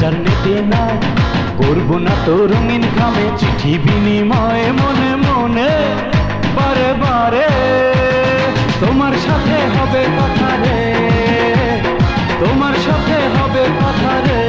ইন্টারনেটে নয়, করব না তো রঙিন খামে চিঠি বিনিময় মনে মনে বারে বারে। তোমার সাথে হবে কথা রে, তোমার সাথে হবে কথা রে।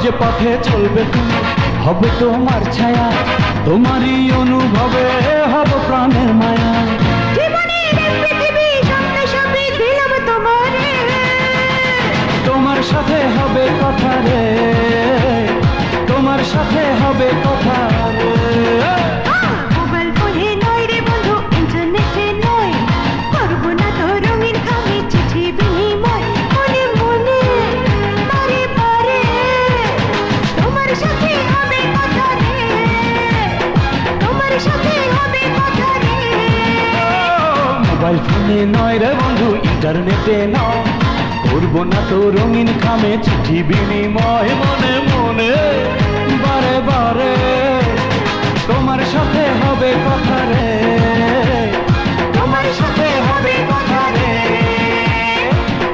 যে পথে চলবে তুমি হবে তোমার ছায়া, তোমারই অনুভবে হব প্রাণের মায়া। তোমার সাথে হবে কথা রে, তোমার সাথে হবে কথা রে। মোবাইল ফোনে নয় রে বন্ধু, ইন্টারনেটে নয়, করব না তো রঙিন খামে চিঠি বিনিময় মনে মনে বারে বারে। তোমার সাথে হবে কথা রে, তোমার সাথে হবে কথা রে। মোবাইল ফোনে নয় রে বন্ধু, ইন্টারনেটে নয়, করব না তো রঙিন খামে চিঠি বিনিময় মনে মনে বারে বারে। তোমার সাথে হবে কথা রে, তোমার সাথে হবে কথা রে,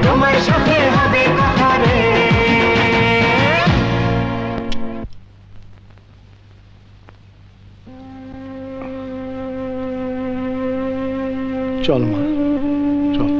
তোমার সাথে হবে কথা রে। চল মা, চল।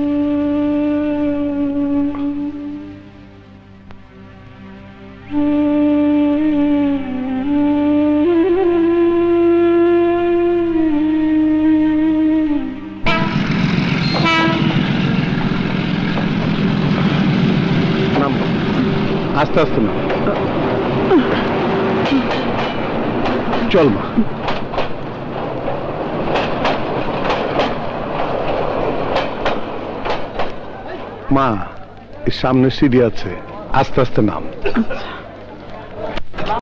আস্তে আস্তে না, চল মা। মা, সামনে সিঁড়ি আছে, আস্তে আস্তে নাম।